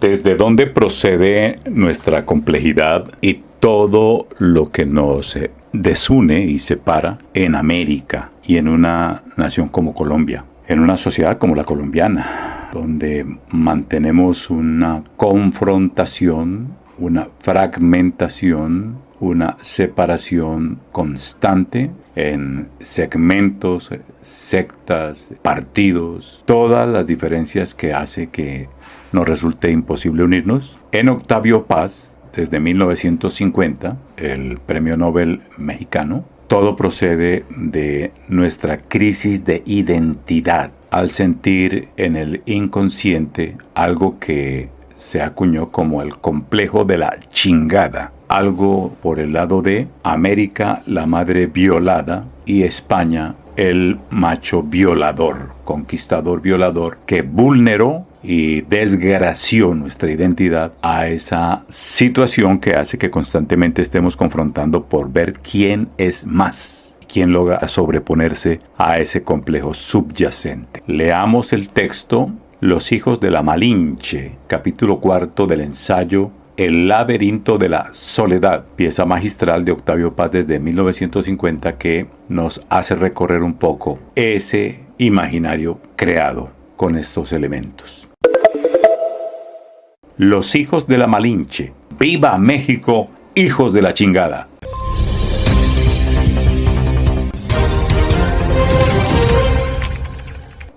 ¿Desde dónde procede nuestra complejidad y todo lo que nos desune y separa en América y en una nación como Colombia? En una sociedad como la colombiana, donde mantenemos una confrontación, una fragmentación, una separación constante en segmentos, sectas, partidos, todas las diferencias que hace que nos resulte imposible unirnos. En Octavio Paz, desde 1950, el premio Nobel mexicano, todo procede de nuestra crisis de identidad, al sentir en el inconsciente algo que se acuñó como el complejo de la chingada. Algo por el lado de América, la madre violada, y España, el macho violador, conquistador violador, que vulneró y desgració nuestra identidad a esa situación que hace que constantemente estemos confrontando por ver quién es más, quién logra sobreponerse a ese complejo subyacente. Leamos el texto Los hijos de la Malinche, capítulo 4 del ensayo El laberinto de la soledad, pieza magistral de Octavio Paz desde 1950 que nos hace recorrer un poco ese imaginario creado con estos elementos. Los hijos de la Malinche. ¡Viva México, hijos de la chingada!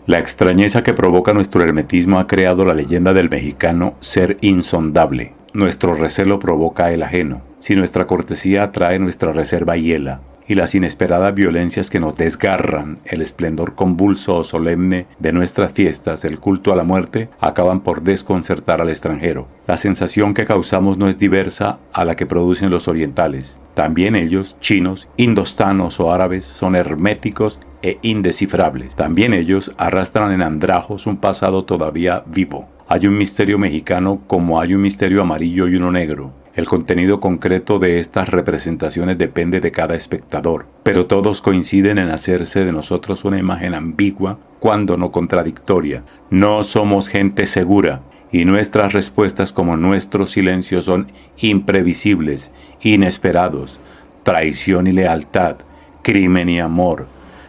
La extrañeza que provoca nuestro hermetismo ha creado la leyenda del mexicano ser insondable. Nuestro recelo provoca el ajeno. Si nuestra cortesía atrae, nuestra reserva hiela. Y las inesperadas violencias que nos desgarran, el esplendor convulso o solemne de nuestras fiestas, el culto a la muerte, acaban por desconcertar al extranjero. La sensación que causamos no es diversa a la que producen los orientales. También ellos, chinos, indostanos o árabes, son herméticos e indescifrables. También ellos arrastran en andrajos un pasado todavía vivo. Hay un misterio mexicano como hay un misterio amarillo y uno negro. El contenido concreto de estas representaciones depende de cada espectador, pero todos coinciden en hacerse de nosotros una imagen ambigua, cuando no contradictoria. No somos gente segura, y nuestras respuestas como nuestros silencios son imprevisibles, inesperados. Traición y lealtad, crimen y amor,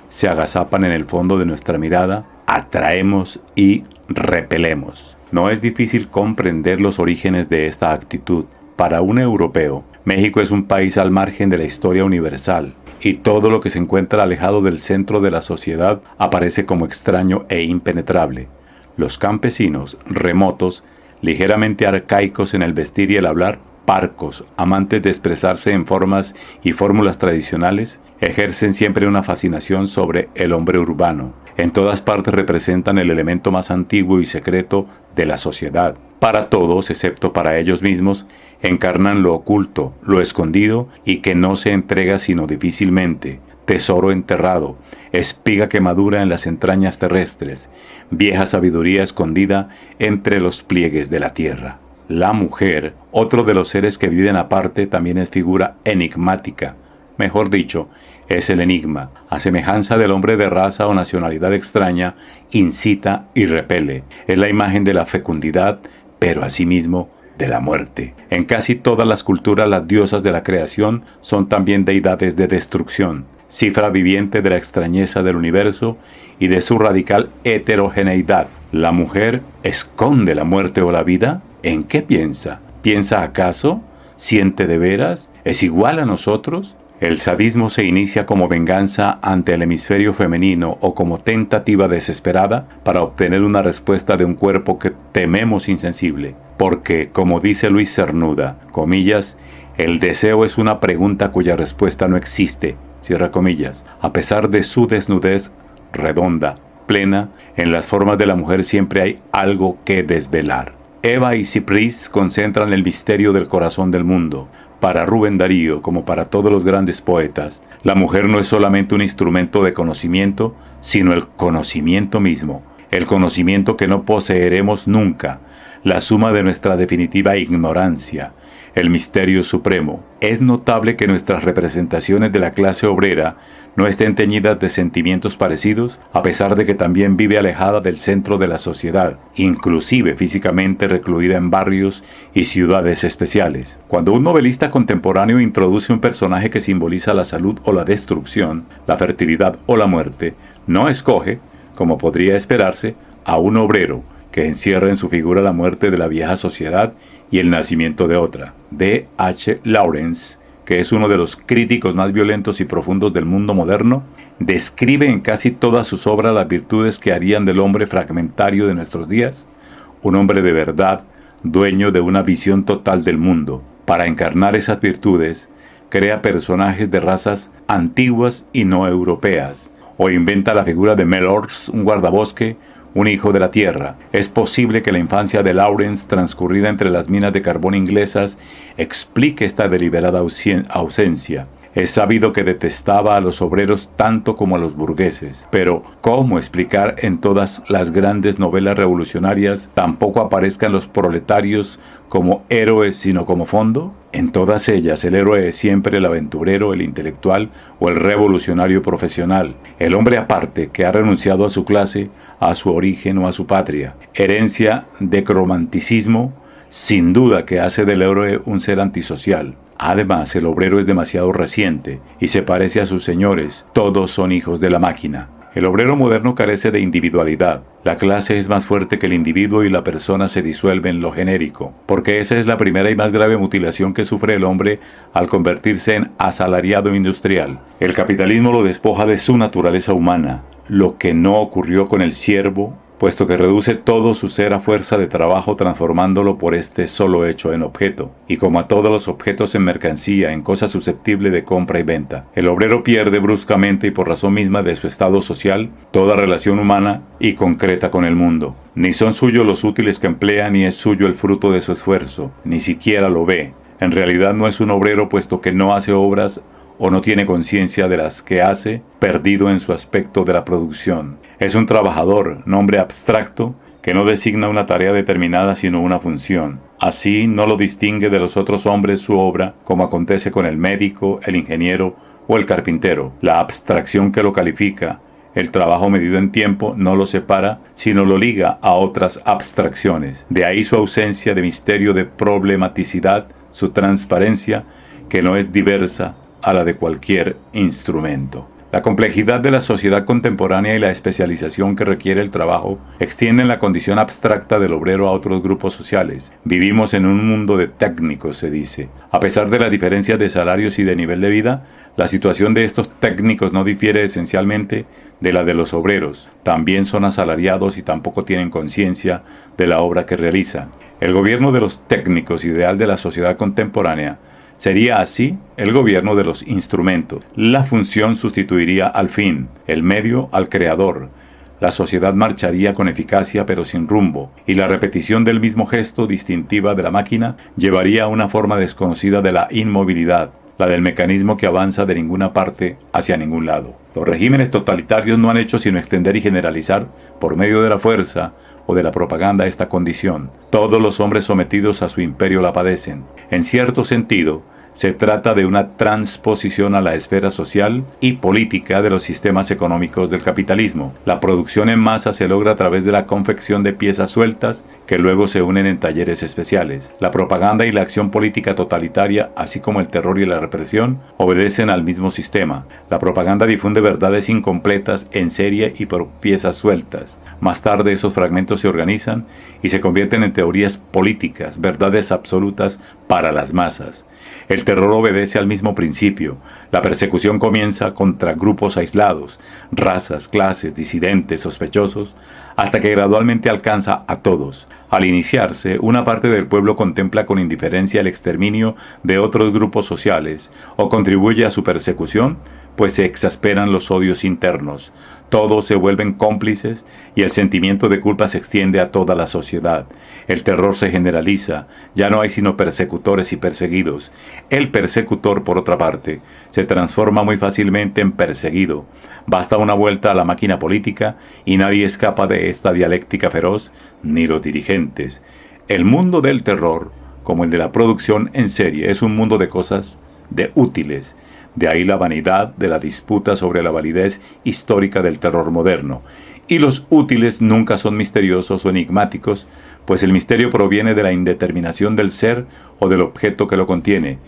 se agazapan en el fondo de nuestra mirada, atraemos y repelemos. No es difícil comprender los orígenes de esta actitud. Para un europeo, México es un país al margen de la historia universal, y todo lo que se encuentra alejado del centro de la sociedad aparece como extraño e impenetrable. Los campesinos, remotos, ligeramente arcaicos en el vestir y el hablar, parcos, amantes de expresarse en formas y fórmulas tradicionales, ejercen siempre una fascinación sobre el hombre urbano. En todas partes representan el elemento más antiguo y secreto de la sociedad. Para todos, excepto para ellos mismos, encarnan lo oculto, lo escondido y que no se entrega sino difícilmente, tesoro enterrado, espiga que madura en las entrañas terrestres, vieja sabiduría escondida entre los pliegues de la tierra. La mujer, otro de los seres que viven aparte, también es figura enigmática. Mejor dicho, es el enigma. A semejanza del hombre de raza o nacionalidad extraña, incita y repele. Es la imagen de la fecundidad, pero asimismo de la muerte. En casi todas las culturas, las diosas de la creación son también deidades de destrucción, cifra viviente de la extrañeza del universo y de su radical heterogeneidad. ¿La mujer esconde la muerte o la vida? ¿En qué piensa? ¿Piensa acaso? ¿Siente de veras? ¿Es igual a nosotros? El sadismo se inicia como venganza ante el hemisferio femenino o como tentativa desesperada para obtener una respuesta de un cuerpo que tememos insensible. Porque, como dice Luis Cernuda, comillas, el deseo es una pregunta cuya respuesta no existe, cierra comillas. A pesar de su desnudez redonda, plena, en las formas de la mujer siempre hay algo que desvelar. Eva y Cipris concentran el misterio del corazón del mundo. Para Rubén Darío, como para todos los grandes poetas, la mujer no es solamente un instrumento de conocimiento, sino el conocimiento mismo, el conocimiento que no poseeremos nunca, la suma de nuestra definitiva ignorancia, el misterio supremo. Es notable que nuestras representaciones de la clase obrera no estén teñidas de sentimientos parecidos, a pesar de que también vive alejada del centro de la sociedad, inclusive físicamente recluida en barrios y ciudades especiales. Cuando un novelista contemporáneo introduce un personaje que simboliza la salud o la destrucción, la fertilidad o la muerte, no escoge, como podría esperarse, a un obrero que encierra en su figura la muerte de la vieja sociedad y el nacimiento de otra. D. H. Lawrence, que es uno de los críticos más violentos y profundos del mundo moderno, describe en casi todas sus obras las virtudes que harían del hombre fragmentario de nuestros días un hombre de verdad, dueño de una visión total del mundo. Para encarnar esas virtudes, crea personajes de razas antiguas y no europeas, o inventa la figura de Melors, un guardabosque, un hijo de la tierra. Es posible que la infancia de Lawrence, transcurrida entre las minas de carbón inglesas, explique esta deliberada ausencia. Es sabido que detestaba a los obreros tanto como a los burgueses, pero ¿cómo explicar en todas las grandes novelas revolucionarias tampoco aparezcan los proletarios como héroes sino como fondo? En todas ellas el héroe es siempre el aventurero, el intelectual o el revolucionario profesional, el hombre aparte que ha renunciado a su clase, a su origen o a su patria. Herencia de romanticismo, sin duda, que hace del héroe un ser antisocial. Además, el obrero es demasiado reciente y se parece a sus señores. Todos son hijos de la máquina. El obrero moderno carece de individualidad. La clase es más fuerte que el individuo y la persona se disuelve en lo genérico, porque esa es la primera y más grave mutilación que sufre el hombre al convertirse en asalariado industrial. El capitalismo lo despoja de su naturaleza humana, lo que no ocurrió con el siervo, puesto que reduce todo su ser a fuerza de trabajo transformándolo por este solo hecho en objeto, y como a todos los objetos en mercancía, en cosa susceptible de compra y venta. El obrero pierde bruscamente y por razón misma de su estado social toda relación humana y concreta con el mundo. Ni son suyos los útiles que emplea, ni es suyo el fruto de su esfuerzo, ni siquiera lo ve. En realidad no es un obrero puesto que no hace obras o no tiene conciencia de las que hace, perdido en su aspecto de la producción. Es un trabajador, nombre abstracto, que no designa una tarea determinada sino una función. Así no lo distingue de los otros hombres su obra, como acontece con el médico, el ingeniero o el carpintero. La abstracción que lo califica, el trabajo medido en tiempo, no lo separa, sino lo liga a otras abstracciones. De ahí su ausencia de misterio, de problematicidad, su transparencia, que no es diversa a la de cualquier instrumento. La complejidad de la sociedad contemporánea y la especialización que requiere el trabajo extienden la condición abstracta del obrero a otros grupos sociales. Vivimos en un mundo de técnicos, se dice. A pesar de las diferencias de salarios y de nivel de vida, la situación de estos técnicos no difiere esencialmente de la de los obreros. También son asalariados y tampoco tienen conciencia de la obra que realizan. El gobierno de los técnicos, ideal de la sociedad contemporánea, sería así el gobierno de los instrumentos. La función sustituiría al fin, el medio al creador. La sociedad marcharía con eficacia pero sin rumbo, y la repetición del mismo gesto distintiva de la máquina llevaría a una forma desconocida de la inmovilidad, la del mecanismo que avanza de ninguna parte hacia ningún lado. Los regímenes totalitarios no han hecho sino extender y generalizar, por medio de la fuerza o de la propaganda, esta condición. Todos los hombres sometidos a su imperio la padecen. En cierto sentido, se trata de una transposición a la esfera social y política de los sistemas económicos del capitalismo. La producción en masa se logra a través de la confección de piezas sueltas que luego se unen en talleres especiales. La propaganda y la acción política totalitaria, así como el terror y la represión, obedecen al mismo sistema. La propaganda difunde verdades incompletas en serie y por piezas sueltas. Más tarde esos fragmentos se organizan y se convierten en teorías políticas, verdades absolutas para las masas. El terror obedece al mismo principio. La persecución comienza contra grupos aislados, razas, clases, disidentes, sospechosos, hasta que gradualmente alcanza a todos. Al iniciarse, una parte del pueblo contempla con indiferencia el exterminio de otros grupos sociales, o contribuye a su persecución, pues se exasperan los odios internos. Todos se vuelven cómplices y el sentimiento de culpa se extiende a toda la sociedad. El terror se generaliza, ya no hay sino persecutores y perseguidos. El persecutor, por otra parte, se transforma muy fácilmente en perseguido. Basta una vuelta a la máquina política y nadie escapa de esta dialéctica feroz, ni los dirigentes. El mundo del terror, como el de la producción en serie, es un mundo de cosas, de útiles, De ahí la vanidad de la disputa sobre la validez histórica del terror moderno. Y los útiles nunca son misteriosos o enigmáticos, pues el misterio proviene de la indeterminación del ser o del objeto que lo contiene.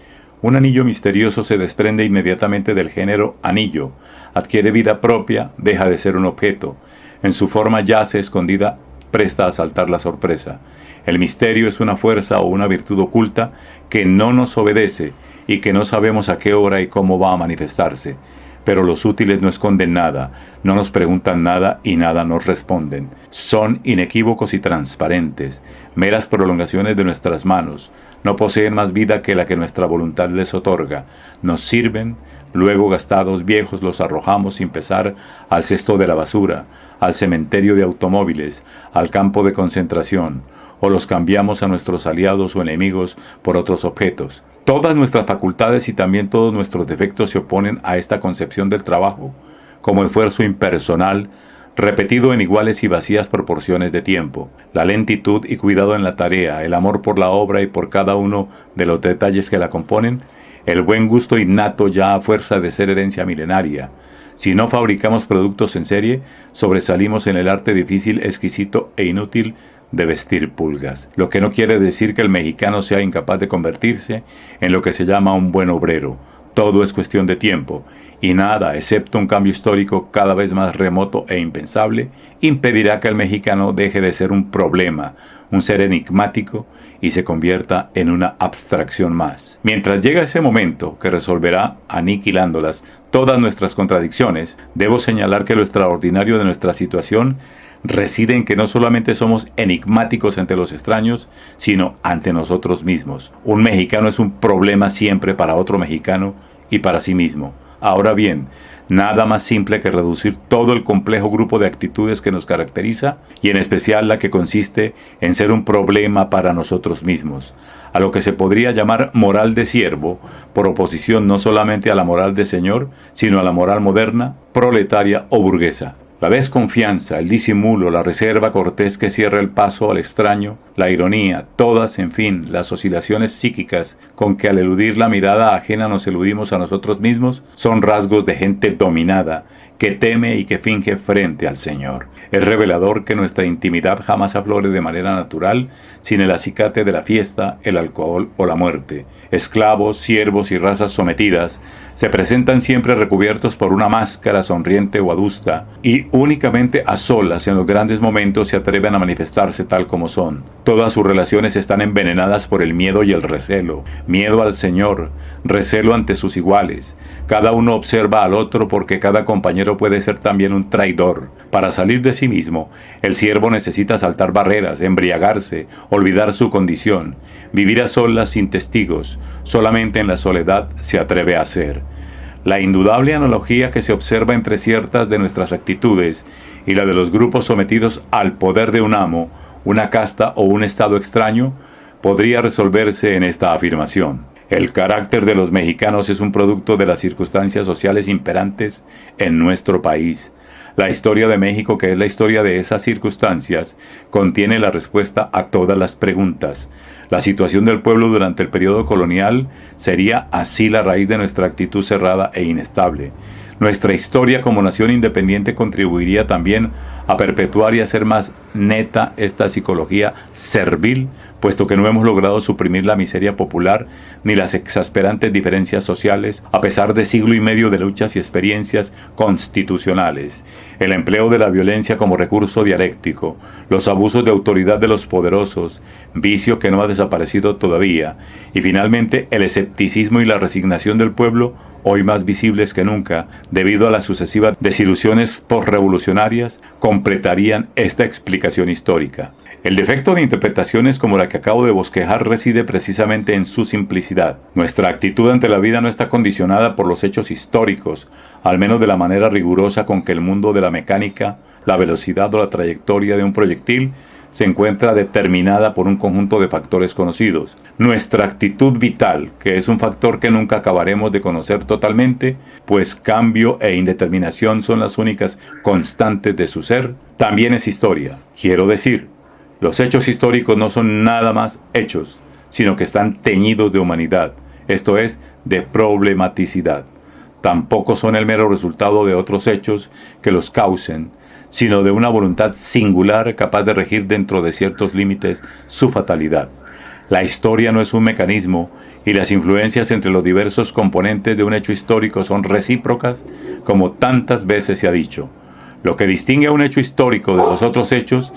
Un anillo misterioso se desprende inmediatamente del género anillo, adquiere vida propia, deja de ser un objeto. En su forma yace escondida, presta a saltar la sorpresa. El misterio es una fuerza o una virtud oculta que no nos obedece y que no sabemos a qué hora y cómo va a manifestarse. Pero los útiles no esconden nada, no nos preguntan nada y nada nos responden. Son inequívocos y transparentes, meras prolongaciones de nuestras manos. No poseen más vida que la que nuestra voluntad les otorga. Nos sirven, luego gastados viejos los arrojamos sin pesar al cesto de la basura, al cementerio de automóviles, al campo de concentración, o los cambiamos a nuestros aliados o enemigos por otros objetos. Todas nuestras facultades y también todos nuestros defectos se oponen a esta concepción del trabajo, como esfuerzo impersonal, repetido en iguales y vacías proporciones de tiempo. La lentitud y cuidado en la tarea, el amor por la obra y por cada uno de los detalles que la componen, el buen gusto innato ya a fuerza de ser herencia milenaria. Si no fabricamos productos en serie, sobresalimos en el arte difícil, exquisito e inútil de vestir pulgas, lo que no quiere decir que el mexicano sea incapaz de convertirse en lo que se llama un buen obrero. Todo es cuestión de tiempo, y nada, excepto un cambio histórico cada vez más remoto e impensable, impedirá que el mexicano deje de ser un problema, un ser enigmático, y se convierta en una abstracción más. Mientras llega ese momento que resolverá, aniquilándolas, todas nuestras contradicciones, debo señalar que lo extraordinario de nuestra situación reside en que no solamente somos enigmáticos ante los extraños, sino ante nosotros mismos. Un mexicano es un problema siempre para otro mexicano y para sí mismo. Ahora bien, nada más simple que reducir todo el complejo grupo de actitudes que nos caracteriza, y en especial la que consiste en ser un problema para nosotros mismos, a lo que se podría llamar moral de siervo, por oposición no solamente a la moral de señor, sino a la moral moderna, proletaria o burguesa. La desconfianza, el disimulo, la reserva cortés que cierra el paso al extraño, la ironía, todas, en fin, las oscilaciones psíquicas con que al eludir la mirada ajena nos eludimos a nosotros mismos, son rasgos de gente dominada, que teme y que finge frente al Señor. Es revelador que nuestra intimidad jamás aflore de manera natural, sin el acicate de la fiesta, el alcohol o la muerte. Esclavos, siervos y razas sometidas se presentan siempre recubiertos por una máscara sonriente o adusta, y únicamente a solas en los grandes momentos se atreven a manifestarse tal como son. Todas sus relaciones están envenenadas por el miedo y el recelo. Miedo al Señor, recelo ante sus iguales. Cada uno observa al otro porque cada compañero puede ser también un traidor. Para salir de sí mismo, el siervo necesita saltar barreras, embriagarse, olvidar su condición, vivir a solas sin testigos. Solamente en la soledad se atreve a ser. La indudable analogía que se observa entre ciertas de nuestras actitudes y la de los grupos sometidos al poder de un amo, una casta o un estado extraño, podría resolverse en esta afirmación. El carácter de los mexicanos es un producto de las circunstancias sociales imperantes en nuestro país. La historia de México, que es la historia de esas circunstancias, contiene la respuesta a todas las preguntas. La situación del pueblo durante el periodo colonial sería así la raíz de nuestra actitud cerrada e inestable. Nuestra historia como nación independiente contribuiría también a perpetuar y hacer más neta esta psicología servil, puesto que no hemos logrado suprimir la miseria popular ni las exasperantes diferencias sociales, a pesar de siglo y medio de luchas y experiencias constitucionales. El empleo de la violencia como recurso dialéctico, los abusos de autoridad de los poderosos, vicio que no ha desaparecido todavía, y finalmente el escepticismo y la resignación del pueblo, hoy más visibles que nunca, debido a las sucesivas desilusiones postrevolucionarias, completarían esta explicación histórica. El defecto de interpretaciones como la que acabo de bosquejar reside precisamente en su simplicidad. Nuestra actitud ante la vida no está condicionada por los hechos históricos, al menos de la manera rigurosa con que el mundo de la mecánica, la velocidad o la trayectoria de un proyectil se encuentra determinada por un conjunto de factores conocidos. Nuestra actitud vital, que es un factor que nunca acabaremos de conocer totalmente, pues cambio e indeterminación son las únicas constantes de su ser, también es historia. Quiero decir, los hechos históricos no son nada más hechos, sino que están teñidos de humanidad, esto es, de problematicidad. Tampoco son el mero resultado de otros hechos que los causen, sino de una voluntad singular capaz de regir dentro de ciertos límites su fatalidad. La historia no es un mecanismo y las influencias entre los diversos componentes de un hecho histórico son recíprocas, como tantas veces se ha dicho. Lo que distingue a un hecho histórico de los otros hechos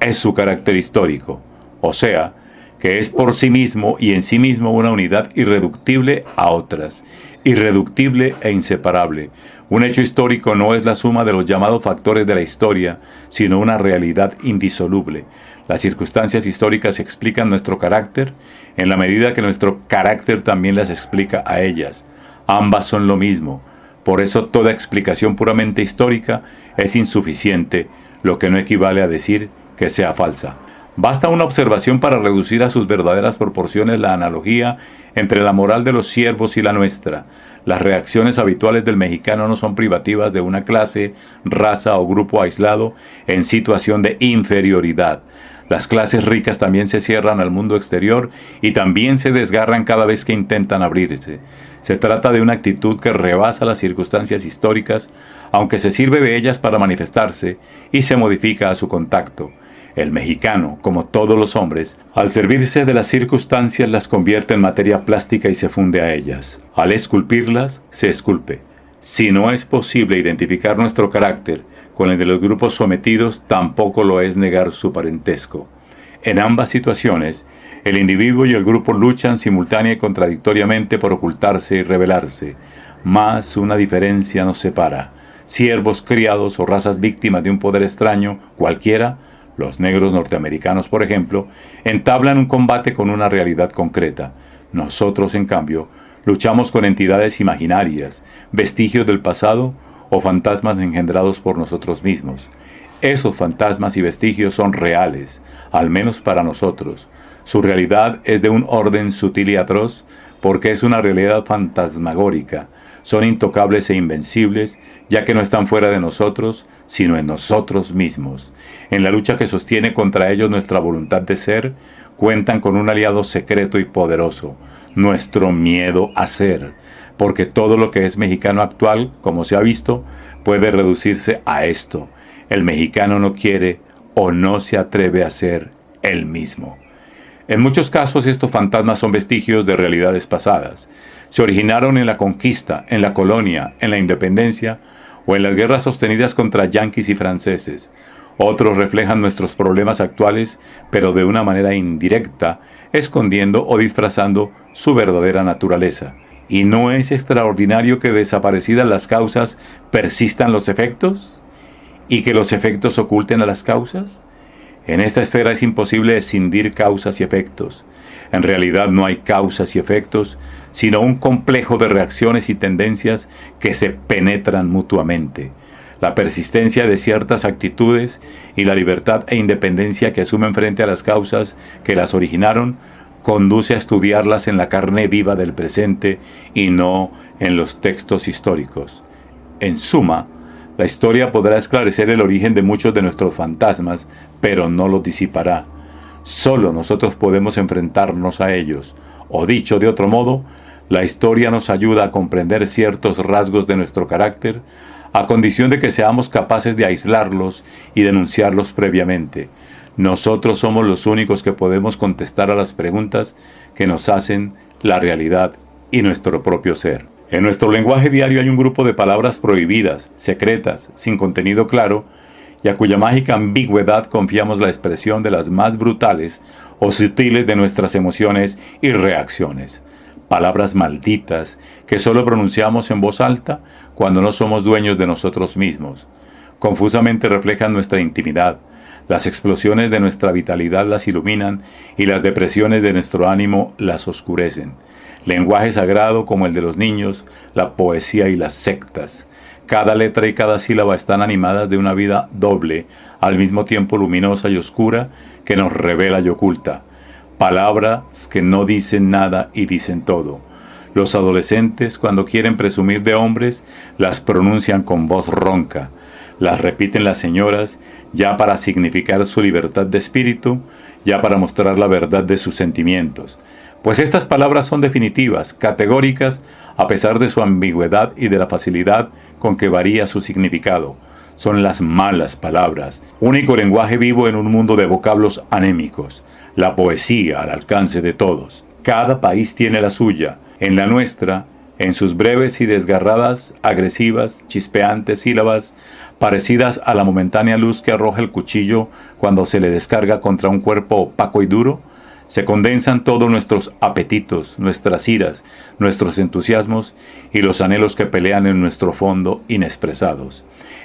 es su carácter histórico, o sea, que es por sí mismo y en sí mismo una unidad irreductible a otras, irreductible e inseparable. Un hecho histórico no es la suma de los llamados factores de la historia, sino una realidad indisoluble. Las circunstancias históricas explican nuestro carácter en la medida que nuestro carácter también las explica a ellas. Ambas son lo mismo. Por eso toda explicación puramente histórica es insuficiente, lo que no equivale a decir que sea falsa. Basta una observación para reducir a sus verdaderas proporciones la analogía entre la moral de los siervos y la nuestra. Las reacciones habituales del mexicano no son privativas de una clase, raza o grupo aislado en situación de inferioridad. Las clases ricas también se cierran al mundo exterior y también se desgarran cada vez que intentan abrirse. Se trata de una actitud que rebasa las circunstancias históricas, aunque se sirve de ellas para manifestarse y se modifica a su contacto. El mexicano, como todos los hombres, al servirse de las circunstancias las convierte en materia plástica y se funde a ellas. Al esculpirlas, se esculpe. Si no es posible identificar nuestro carácter con el de los grupos sometidos, tampoco lo es negar su parentesco. En ambas situaciones, el individuo y el grupo luchan simultánea y contradictoriamente por ocultarse y rebelarse. Mas una diferencia nos separa. Siervos, criados o razas víctimas de un poder extraño, cualquiera, los negros norteamericanos, por ejemplo, entablan un combate con una realidad concreta. Nosotros, en cambio, luchamos con entidades imaginarias, vestigios del pasado o fantasmas engendrados por nosotros mismos. Esos fantasmas y vestigios son reales, al menos para nosotros. Su realidad es de un orden sutil y atroz, porque es una realidad fantasmagórica. Son intocables e invencibles, ya que no están fuera de nosotros, sino en nosotros mismos. En la lucha que sostiene contra ellos nuestra voluntad de ser, cuentan con un aliado secreto y poderoso, nuestro miedo a ser, porque todo lo que es mexicano actual, como se ha visto, puede reducirse a esto. El mexicano no quiere o no se atreve a ser él mismo. En muchos casos estos fantasmas son vestigios de realidades pasadas. Se originaron en la conquista, en la colonia, en la independencia o en las guerras sostenidas contra yanquis y franceses. Otros reflejan nuestros problemas actuales, pero de una manera indirecta, escondiendo o disfrazando su verdadera naturaleza. ¿Y no es extraordinario que desaparecidas las causas persistan los efectos? ¿Y que los efectos oculten a las causas? En esta esfera es imposible escindir causas y efectos. En realidad no hay causas y efectos, sino un complejo de reacciones y tendencias que se penetran mutuamente. La persistencia de ciertas actitudes y la libertad e independencia que asumen frente a las causas que las originaron conduce a estudiarlas en la carne viva del presente y no en los textos históricos. En suma, la historia podrá esclarecer el origen de muchos de nuestros fantasmas, pero no los disipará. Solo nosotros podemos enfrentarnos a ellos, o dicho de otro modo, la historia nos ayuda a comprender ciertos rasgos de nuestro carácter, a condición de que seamos capaces de aislarlos y denunciarlos previamente. Nosotros somos los únicos que podemos contestar a las preguntas que nos hacen la realidad y nuestro propio ser. En nuestro lenguaje diario hay un grupo de palabras prohibidas, secretas, sin contenido claro, y a cuya mágica ambigüedad confiamos la expresión de las más brutales o sutiles de nuestras emociones y reacciones. Palabras malditas que solo pronunciamos en voz alta cuando no somos dueños de nosotros mismos. Confusamente reflejan nuestra intimidad. Las explosiones de nuestra vitalidad las iluminan y las depresiones de nuestro ánimo las oscurecen. Lenguaje sagrado como el de los niños, la poesía y las sectas. Cada letra y cada sílaba están animadas de una vida doble, al mismo tiempo luminosa y oscura, que nos revela y oculta. Palabras que no dicen nada y dicen todo. Los adolescentes, cuando quieren presumir de hombres, las pronuncian con voz ronca. Las repiten las señoras, ya para significar su libertad de espíritu, ya para mostrar la verdad de sus sentimientos. Pues estas palabras son definitivas, categóricas, a pesar de su ambigüedad y de la facilidad con que varía su significado. Son las malas palabras, único lenguaje vivo en un mundo de vocablos anémicos. La poesía al alcance de todos. Cada país tiene la suya. En la nuestra, en sus breves y desgarradas, agresivas, chispeantes sílabas, parecidas a la momentánea luz que arroja el cuchillo cuando se le descarga contra un cuerpo opaco y duro, se condensan todos nuestros apetitos, nuestras iras, nuestros entusiasmos y los anhelos que pelean en nuestro fondo inexpresados.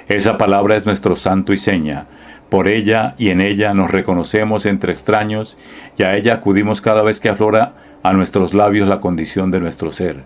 Esa palabra es nuestro santo y seña. Por ella y en ella nos reconocemos entre extraños y a ella acudimos cada vez que aflora a nuestros labios la condición de nuestro ser.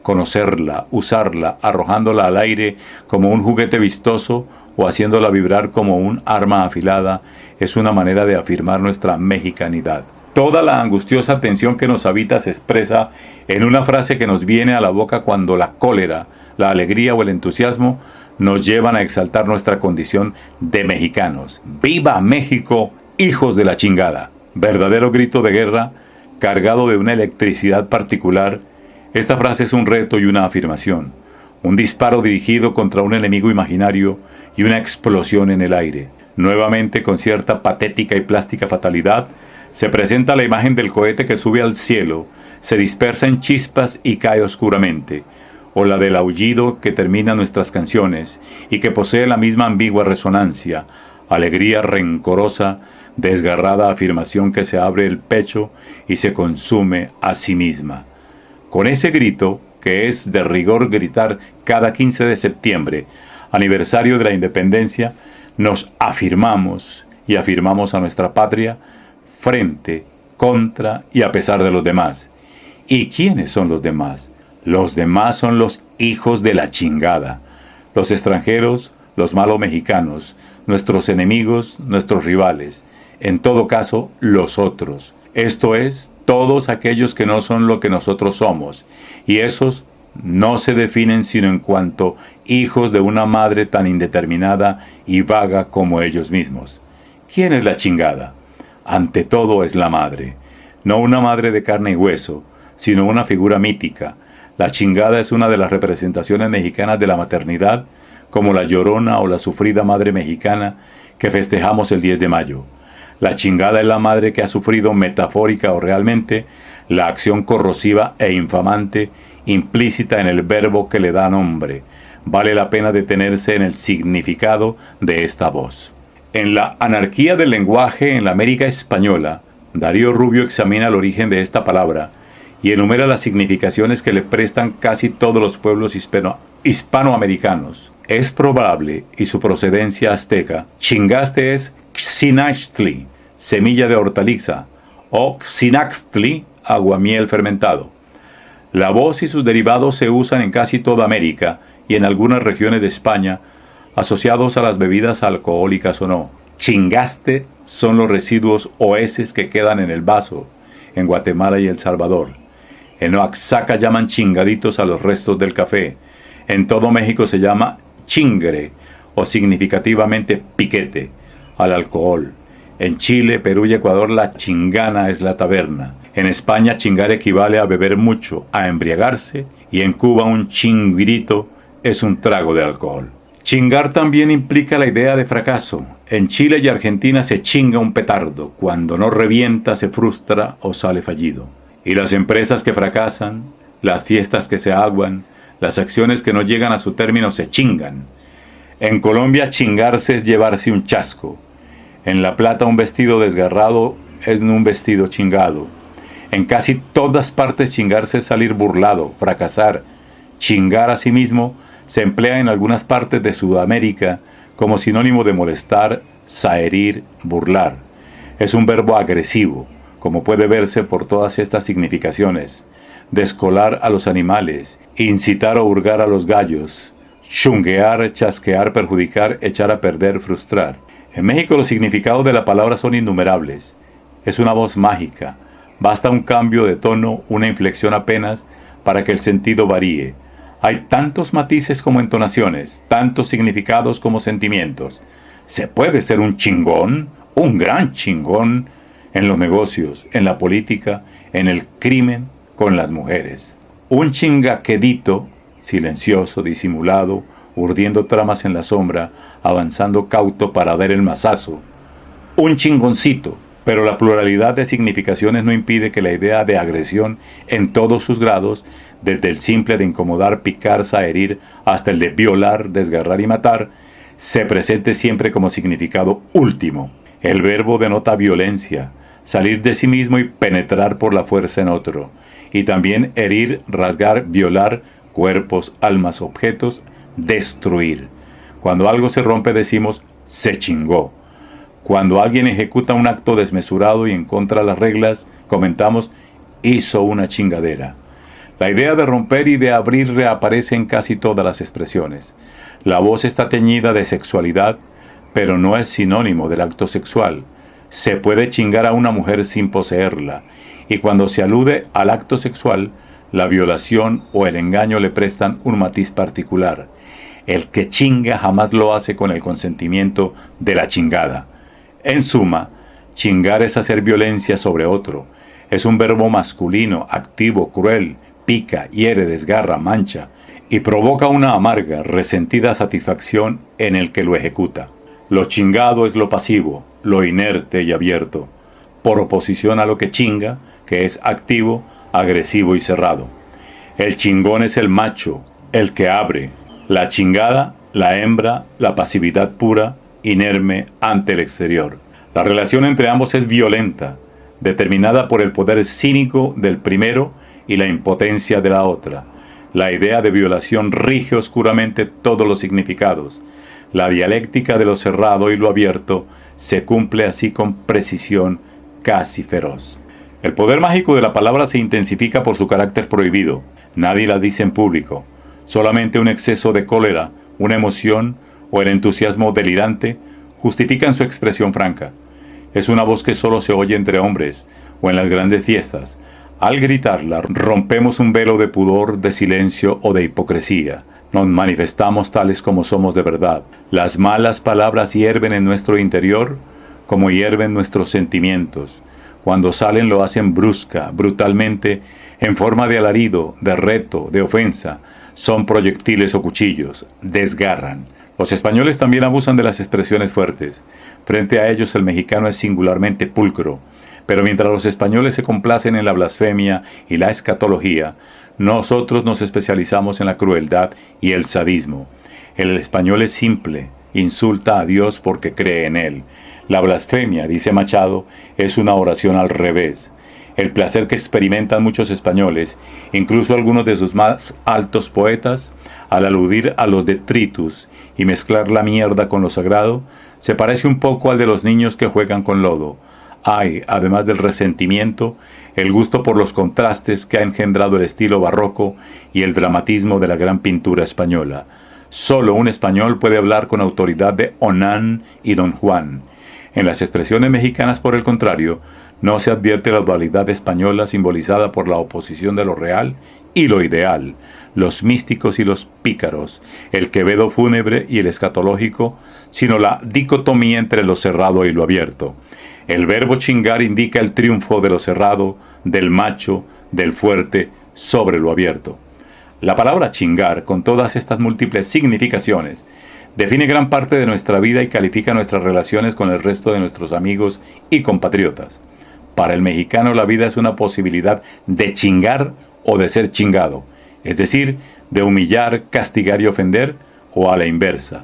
Conocerla, usarla, arrojándola al aire como un juguete vistoso o haciéndola vibrar como un arma afilada, es una manera de afirmar nuestra mexicanidad. Toda la angustiosa tensión que nos habita se expresa en una frase que nos viene a la boca cuando la cólera, la alegría o el entusiasmo nos llevan a exaltar nuestra condición de mexicanos. ¡Viva México, hijos de la chingada! Verdadero grito de guerra, cargado de una electricidad particular. Esta frase es un reto y una afirmación, un disparo dirigido contra un enemigo imaginario y una explosión en el aire. Nuevamente, con cierta patética y plástica fatalidad, se presenta la imagen del cohete que sube al cielo, se dispersa en chispas y cae oscuramente, o la del aullido que termina nuestras canciones y que posee la misma ambigua resonancia, alegría rencorosa, desgarrada afirmación que se abre el pecho y se consume a sí misma. Con ese grito, que es de rigor gritar cada 15 de septiembre, aniversario de la independencia, nos afirmamos y afirmamos a nuestra patria frente, contra y a pesar de los demás. ¿Y quiénes son los demás? Los demás son los hijos de la chingada, los extranjeros, los malos mexicanos, nuestros enemigos, nuestros rivales, en todo caso, los otros. Esto es, todos aquellos que no son lo que nosotros somos, y esos no se definen sino en cuanto hijos de una madre tan indeterminada y vaga como ellos mismos. ¿Quién es la chingada? Ante todo es la madre, no una madre de carne y hueso, sino una figura mítica. La chingada es una de las representaciones mexicanas de la maternidad, como la Llorona o la sufrida madre mexicana que festejamos el 10 de mayo. La chingada es la madre que ha sufrido metafórica o realmente la acción corrosiva e infamante implícita en el verbo que le da nombre. Vale la pena detenerse en el significado de esta voz. En la anarquía del lenguaje en la América española, Darío Rubio examina el origen de esta palabra y enumera las significaciones que le prestan casi todos los pueblos hispanoamericanos. Es probable, y su procedencia azteca, chingaste es Xinachtli, semilla de hortaliza, o Xinaxtli, aguamiel fermentado. La voz y sus derivados se usan en casi toda América y en algunas regiones de España, asociados a las bebidas alcohólicas o no. Chingaste son los residuos o heces que quedan en el vaso, en Guatemala y El Salvador. En Oaxaca llaman chingaditos a los restos del café. En todo México se llama chingre, o significativamente piquete, al alcohol. En Chile, Perú y Ecuador la chingana es la taberna. En España chingar equivale a beber mucho, a embriagarse, y en Cuba un chinguirito es un trago de alcohol. Chingar también implica la idea de fracaso. En Chile y Argentina se chinga un petardo. Cuando no revienta se frustra o sale fallido. Y las empresas que fracasan, las fiestas que se aguan, las acciones que no llegan a su término se chingan. En Colombia chingarse es llevarse un chasco. En La Plata un vestido desgarrado es un vestido chingado. En casi todas partes chingarse es salir burlado, fracasar. Chingar a sí mismo se emplea en algunas partes de Sudamérica como sinónimo de molestar, saherir, burlar. Es un verbo agresivo, como puede verse por todas estas significaciones. Descolar a los animales, incitar o hurgar a los gallos, chunguear, chasquear, perjudicar, echar a perder, frustrar. En México los significados de la palabra son innumerables. Es una voz mágica. Basta un cambio de tono, una inflexión apenas, para que el sentido varíe. Hay tantos matices como entonaciones, tantos significados como sentimientos. Se puede ser un chingón, un gran chingón, en los negocios, en la política, en el crimen con las mujeres. Un chingaquedito, silencioso, disimulado, urdiendo tramas en la sombra, avanzando cauto para dar el mazazo. Un chingoncito, pero la pluralidad de significaciones no impide que la idea de agresión en todos sus grados, desde el simple de incomodar, picar, herir, hasta el de violar, desgarrar y matar, se presente siempre como significado último. El verbo denota violencia, salir de sí mismo y penetrar por la fuerza en otro, y también herir, rasgar, violar cuerpos, almas, objetos, destruir. Cuando algo se rompe decimos se chingó. Cuando alguien ejecuta un acto desmesurado y en contra de las reglas, comentamos hizo una chingadera. La idea de romper y de abrir reaparece en casi todas las expresiones. La voz está teñida de sexualidad, pero no es sinónimo del acto sexual. Se puede chingar a una mujer sin poseerla, y cuando se alude al acto sexual, la violación o el engaño le prestan un matiz particular. El que chinga jamás lo hace con el consentimiento de la chingada. En suma, chingar es hacer violencia sobre otro. Es un verbo masculino, activo, cruel, pica, hiere, desgarra, mancha, y provoca una amarga, resentida satisfacción en el que lo ejecuta. Lo chingado es lo pasivo, lo inerte y abierto, por oposición a lo que chinga, que es activo, agresivo y cerrado. El chingón es el macho, el que abre. La chingada, la hembra, la pasividad pura, inerme ante el exterior. La relación entre ambos es violenta, determinada por el poder cínico del primero y la impotencia de la otra. La idea de violación rige oscuramente todos los significados. La dialéctica de lo cerrado y lo abierto se cumple así con precisión casi feroz. El poder mágico de la palabra se intensifica por su carácter prohibido. Nadie la dice en público. Solamente un exceso de cólera, una emoción o el entusiasmo delirante justifican su expresión franca. Es una voz que solo se oye entre hombres o en las grandes fiestas. Al gritarla, rompemos un velo de pudor, de silencio o de hipocresía. Nos manifestamos tales como somos de verdad. Las malas palabras hierven en nuestro interior como hierven nuestros sentimientos. Cuando salen lo hacen brusca, brutalmente, en forma de alarido, de reto, de ofensa. Son proyectiles o cuchillos, desgarran. Los españoles también abusan de las expresiones fuertes. Frente a ellos el mexicano es singularmente pulcro. Pero mientras los españoles se complacen en la blasfemia y la escatología, nosotros nos especializamos en la crueldad y el sadismo. El español es simple, insulta a Dios porque cree en él. La blasfemia, dice Machado, es una oración al revés. El placer que experimentan muchos españoles, incluso algunos de sus más altos poetas, al aludir a los detritus y mezclar la mierda con lo sagrado, se parece un poco al de los niños que juegan con lodo. Hay, además del resentimiento, el gusto por los contrastes que ha engendrado el estilo barroco y el dramatismo de la gran pintura española. Solo un español puede hablar con autoridad de Onán y Don Juan. En las expresiones mexicanas, por el contrario, no se advierte la dualidad española simbolizada por la oposición de lo real y lo ideal, los místicos y los pícaros, el quevedo fúnebre y el escatológico, sino la dicotomía entre lo cerrado y lo abierto. El verbo chingar indica el triunfo de lo cerrado, del macho, del fuerte, sobre lo abierto. La palabra chingar, con todas estas múltiples significaciones, define gran parte de nuestra vida y califica nuestras relaciones con el resto de nuestros amigos y compatriotas. Para el mexicano la vida es una posibilidad de chingar o de ser chingado, es decir, de humillar, castigar y ofender, o a la inversa.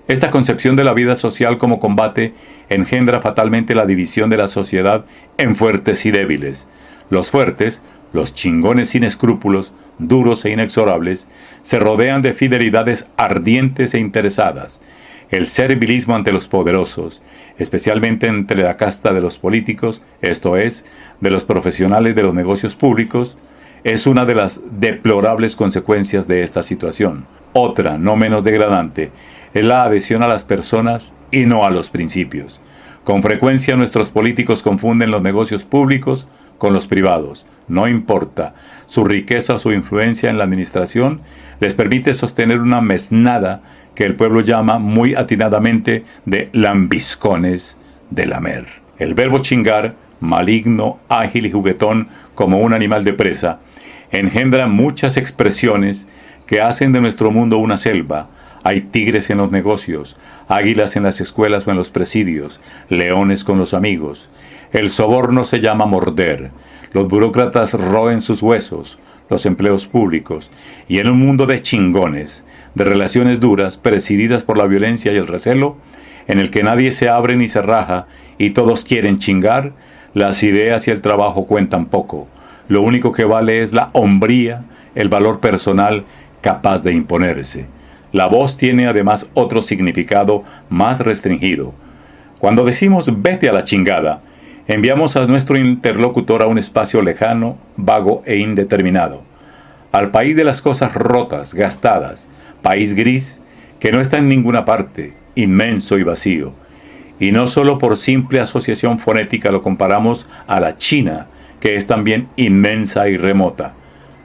Esta concepción de la vida social como combate engendra fatalmente la división de la sociedad en fuertes y débiles. Los fuertes, los chingones sin escrúpulos, duros e inexorables, se rodean de fidelidades ardientes e interesadas. El servilismo ante los poderosos, especialmente entre la casta de los políticos, esto es, de los profesionales de los negocios públicos, es una de las deplorables consecuencias de esta situación. Otra, no menos degradante, es la adhesión a las personas y no a los principios. Con frecuencia nuestros políticos confunden los negocios públicos con los privados. No importa, su riqueza o su influencia en la administración les permite sostener una mesnada que el pueblo llama muy atinadamente de lambiscones de lamer. El verbo chingar maligno, ágil y juguetón como un animal de presa, engendra muchas expresiones que hacen de nuestro mundo una selva. Hay tigres en los negocios, águilas en las escuelas o en los presidios, leones con los amigos. El soborno se llama morder. Los burócratas roen sus huesos, los empleos públicos. Y en un mundo de chingones, de relaciones duras, presididas por la violencia y el recelo, en el que nadie se abre ni se raja y todos quieren chingar, las ideas y el trabajo cuentan poco. Lo único que vale es la hombría, el valor personal capaz de imponerse. La voz tiene además otro significado más restringido. Cuando decimos vete a la chingada, enviamos a nuestro interlocutor a un espacio lejano, vago e indeterminado, al país de las cosas rotas, gastadas, país gris que no está en ninguna parte, inmenso y vacío. Y no solo por simple asociación fonética lo comparamos a la China, que es también inmensa y remota.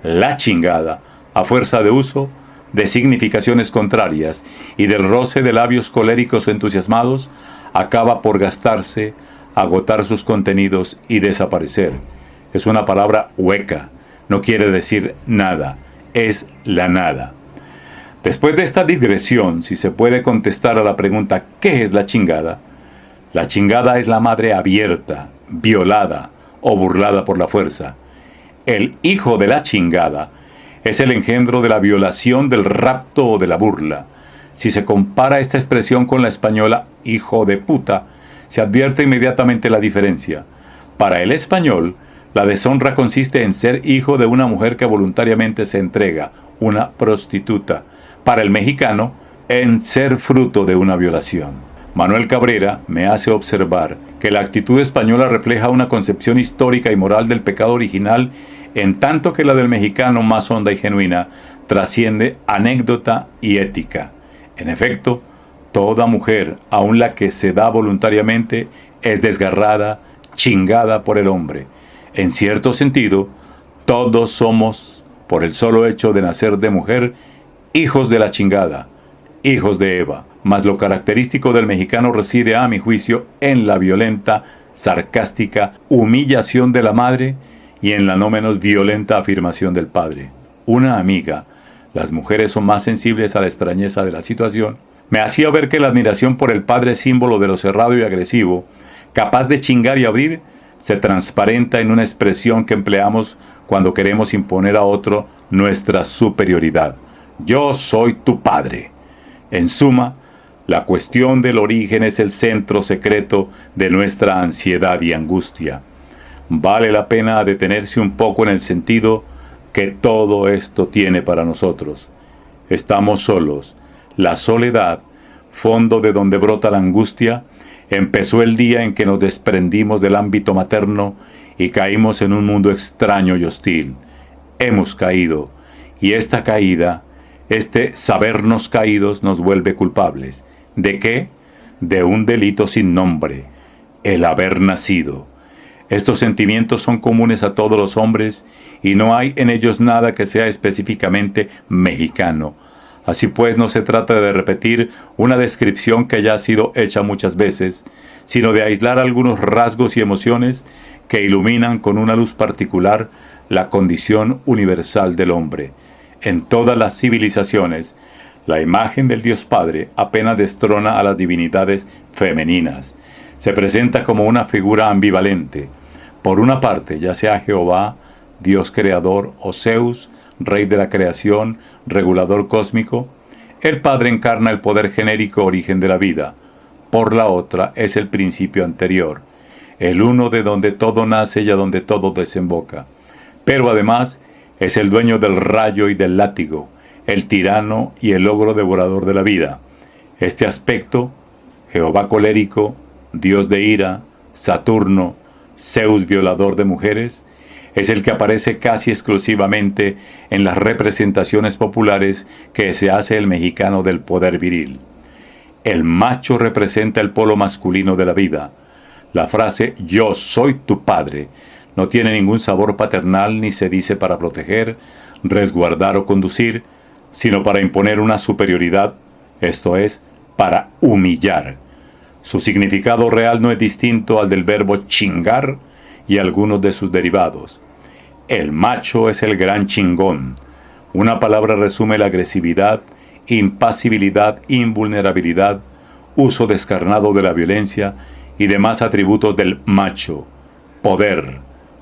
La chingada, a fuerza de uso, de significaciones contrarias y del roce de labios coléricos o entusiasmados, acaba por gastarse, agotar sus contenidos y desaparecer. Es una palabra hueca, no quiere decir nada, es la nada. Después de esta digresión, si se puede contestar a la pregunta ¿qué es la chingada? La chingada es la madre abierta, violada o burlada por la fuerza. El hijo de la chingada es el engendro de la violación, del rapto o de la burla. Si se compara esta expresión con la española hijo de puta, se advierte inmediatamente la diferencia. Para el español, la deshonra consiste en ser hijo de una mujer que voluntariamente se entrega, una prostituta. Para el mexicano, en ser fruto de una violación. Manuel Cabrera me hace observar que la actitud española refleja una concepción histórica y moral del pecado original, en tanto que la del mexicano, más honda y genuina, trasciende anécdota y ética. En efecto, toda mujer, aun la que se da voluntariamente, es desgarrada, chingada por el hombre. En cierto sentido, todos somos, por el solo hecho de nacer de mujer, hijos de la chingada, hijos de Eva. Mas lo característico del mexicano reside, a mi juicio, en la violenta, sarcástica humillación de la madre y en la no menos violenta afirmación del padre. Una amiga, las mujeres son más sensibles a la extrañeza de la situación, me hacía ver que la admiración por el padre, símbolo de lo cerrado y agresivo, capaz de chingar y abrir, se transparenta en una expresión que empleamos cuando queremos imponer a otro nuestra superioridad. Yo soy tu padre. En suma, la cuestión del origen es el centro secreto de nuestra ansiedad y angustia. Vale la pena detenerse un poco en el sentido que todo esto tiene para nosotros. Estamos solos. La soledad, fondo de donde brota la angustia, empezó el día en que nos desprendimos del ámbito materno y caímos en un mundo extraño y hostil. Hemos caído, y esta caída, este sabernos caídos, nos vuelve culpables. ¿De qué? De un delito sin nombre, el haber nacido. Estos sentimientos son comunes a todos los hombres y no hay en ellos nada que sea específicamente mexicano. Así pues, no se trata de repetir una descripción que ya ha sido hecha muchas veces, sino de aislar algunos rasgos y emociones que iluminan con una luz particular la condición universal del hombre. En todas las civilizaciones, la imagen del Dios Padre apenas destrona a las divinidades femeninas. Se presenta como una figura ambivalente. Por una parte, ya sea Jehová, Dios creador, o Zeus, rey de la creación, regulador cósmico, el Padre encarna el poder genérico origen de la vida. Por la otra, es el principio anterior, el uno de donde todo nace y a donde todo desemboca. Pero además, es el dueño del rayo y del látigo, el tirano y el ogro devorador de la vida. Este aspecto, Jehová colérico, Dios de ira, Saturno, Zeus violador de mujeres, es el que aparece casi exclusivamente en las representaciones populares que se hace el mexicano del poder viril. El macho representa el polo masculino de la vida. La frase «yo soy tu padre» no tiene ningún sabor paternal ni se dice para proteger, resguardar o conducir, sino para imponer una superioridad, esto es, para humillar. Su significado real no es distinto al del verbo chingar, y algunos de sus derivados. El macho es el gran chingón. Una palabra resume la agresividad, impasibilidad, invulnerabilidad, uso descarnado de la violencia y demás atributos del macho. Poder,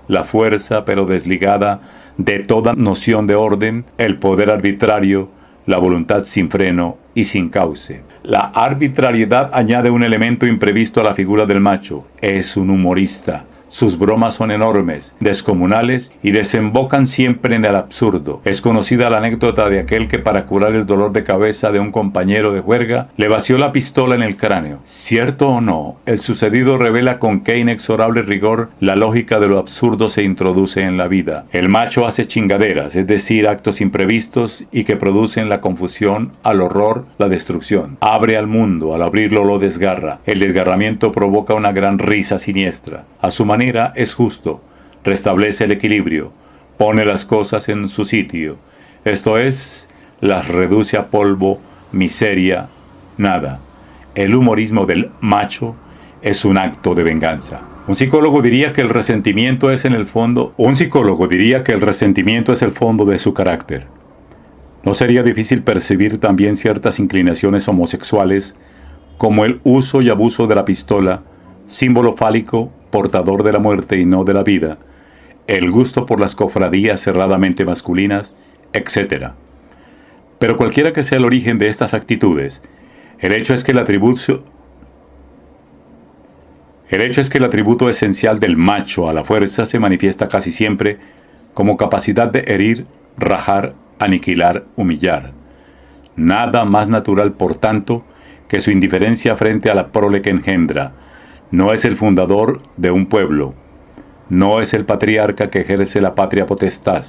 la fuerza pero desligada de toda noción de orden, el poder arbitrario, la voluntad sin freno y sin cauce. La arbitrariedad añade un elemento imprevisto a la figura del macho. Es un humorista. Sus bromas son enormes, descomunales y desembocan siempre en el absurdo. Es conocida la anécdota de aquel que para curar el dolor de cabeza de un compañero de juerga le vació la pistola en el cráneo. Cierto o no, el sucedido revela con qué inexorable rigor la lógica de lo absurdo se introduce en la vida. El macho hace chingaderas, es decir, actos imprevistos y que producen la confusión, al horror, la destrucción. Abre al mundo, al abrirlo lo desgarra. El desgarramiento provoca una gran risa siniestra. A su manera es justo, restablece el equilibrio, pone las cosas en su sitio, esto es, las reduce a polvo, miseria, nada. El humorismo del macho es un acto de venganza. Un psicólogo diría que el resentimiento es el fondo de su carácter. ¿No sería difícil percibir también ciertas inclinaciones homosexuales, como el uso y abuso de la pistola, símbolo fálico, portador de la muerte y no de la vida, el gusto por las cofradías cerradamente masculinas, etc.? Pero cualquiera que sea el origen de estas actitudes, el hecho es que el atributo esencial del macho a la fuerza se manifiesta casi siempre como capacidad de herir, rajar, aniquilar, humillar. Nada más natural, por tanto, que su indiferencia frente a la prole que engendra. No es el fundador de un pueblo, no es el patriarca que ejerce la patria potestad,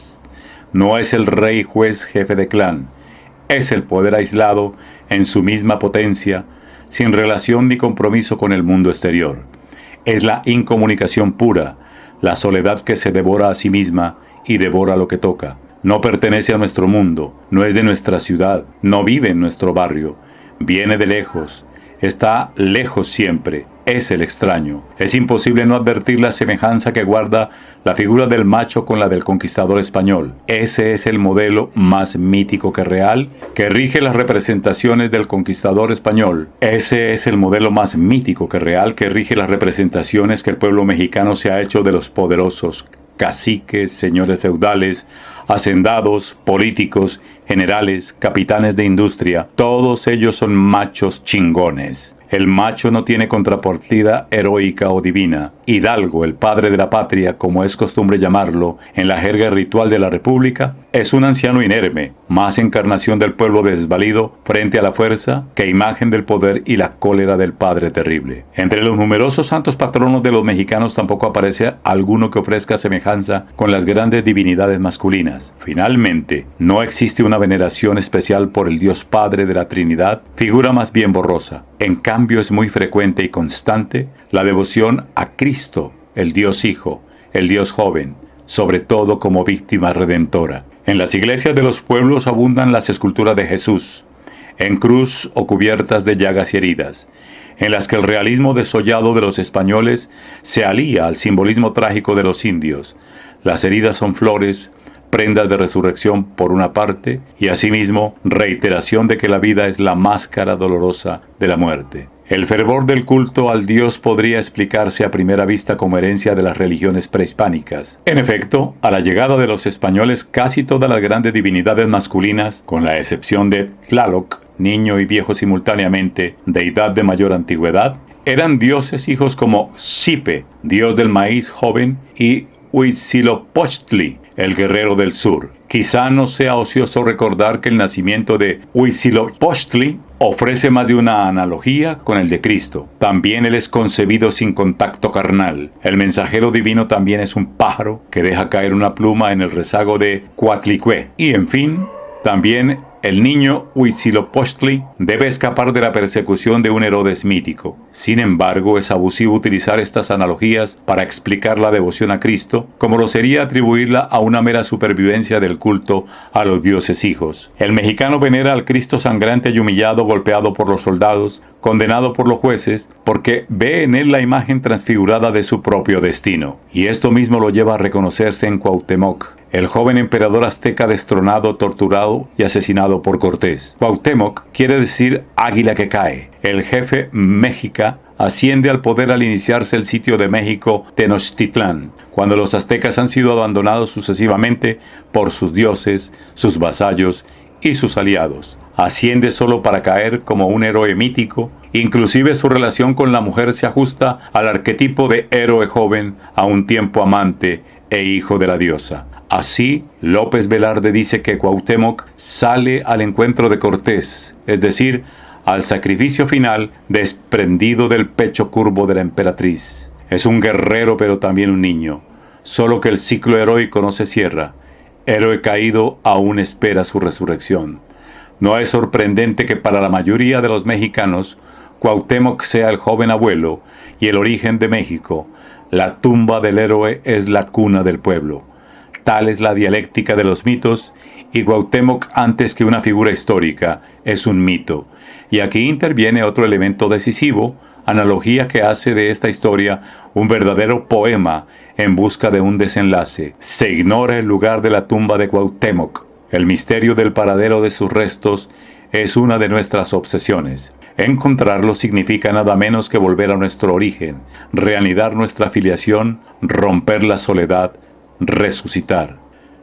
no es el rey, juez, jefe de clan, es el poder aislado en su misma potencia, sin relación ni compromiso con el mundo exterior. Es la incomunicación pura, la soledad que se devora a sí misma y devora lo que toca. No pertenece a nuestro mundo, no es de nuestra ciudad, no vive en nuestro barrio, viene de lejos, está lejos siempre, es el extraño. Es imposible no advertir la semejanza que guarda la figura del macho con la del conquistador español. Ese es el modelo más mítico que real, que rige las representaciones del conquistador español. Ese es el modelo más mítico que real, que rige las representaciones que el pueblo mexicano se ha hecho de los poderosos caciques, señores feudales, hacendados, políticos, generales, capitanes de industria. Todos ellos son machos chingones. El macho no tiene contrapartida heroica o divina. Hidalgo, el padre de la patria, como es costumbre llamarlo en la jerga ritual de la República, es un anciano inerme, más encarnación del pueblo desvalido frente a la fuerza que imagen del poder y la cólera del padre terrible. Entre los numerosos santos patronos de los mexicanos tampoco aparece alguno que ofrezca semejanza con las grandes divinidades masculinas. Finalmente, no existe una veneración especial por el Dios Padre de la Trinidad, figura más bien borrosa. En cambio, es muy frecuente y constante la devoción a Cristo, el Dios Hijo, el Dios joven, sobre todo como víctima redentora. En las iglesias de los pueblos abundan las esculturas de Jesús, en cruz o cubiertas de llagas y heridas, en las que el realismo desollado de los españoles se alía al simbolismo trágico de los indios. Las heridas son flores, prendas de resurrección por una parte, y asimismo reiteración de que la vida es la máscara dolorosa de la muerte. El fervor del culto al Dios podría explicarse a primera vista como herencia de las religiones prehispánicas. En efecto, a la llegada de los españoles casi todas las grandes divinidades masculinas, con la excepción de Tlaloc, niño y viejo simultáneamente, deidad de mayor antigüedad, eran dioses hijos como Xipe, dios del maíz joven, y Huitzilopochtli, el guerrero del sur. Quizá no sea ocioso recordar que el nacimiento de Huitzilopochtli ofrece más de una analogía con el de Cristo. También él es concebido sin contacto carnal. El mensajero divino también es un pájaro que deja caer una pluma en el rezago de Coatlicue. Y en fin, también El niño Huitzilopochtli debe escapar de la persecución de un Herodes mítico. Sin embargo, es abusivo utilizar estas analogías para explicar la devoción a Cristo, como lo sería atribuirla a una mera supervivencia del culto a los dioses hijos. El mexicano venera al Cristo sangrante y humillado, golpeado por los soldados, condenado por los jueces, porque ve en él la imagen transfigurada de su propio destino. Y esto mismo lo lleva a reconocerse en Cuauhtémoc, el joven emperador azteca destronado, torturado y asesinado por Cortés. Cuauhtémoc quiere decir águila que cae. El jefe mexica asciende al poder al iniciarse el sitio de México Tenochtitlán, cuando los aztecas han sido abandonados sucesivamente por sus dioses, sus vasallos y sus aliados. Asciende solo para caer como un héroe mítico. Inclusive su relación con la mujer se ajusta al arquetipo de héroe joven, a un tiempo amante e hijo de la diosa. Así, López Velarde dice que Cuauhtémoc sale al encuentro de Cortés, es decir, al sacrificio final desprendido del pecho curvo de la emperatriz. Es un guerrero pero también un niño, solo que el ciclo heroico no se cierra. Héroe caído aún espera su resurrección. No es sorprendente que para la mayoría de los mexicanos, Cuauhtémoc sea el joven abuelo y el origen de México. La tumba del héroe es la cuna del pueblo. Tal es la dialéctica de los mitos, y Cuauhtémoc, antes que una figura histórica, es un mito. Y aquí interviene otro elemento decisivo, analogía que hace de esta historia un verdadero poema en busca de un desenlace. Se ignora el lugar de la tumba de Cuauhtémoc. El misterio del paradero de sus restos es una de nuestras obsesiones. Encontrarlo significa nada menos que volver a nuestro origen, reanidar nuestra filiación, romper la soledad, resucitar.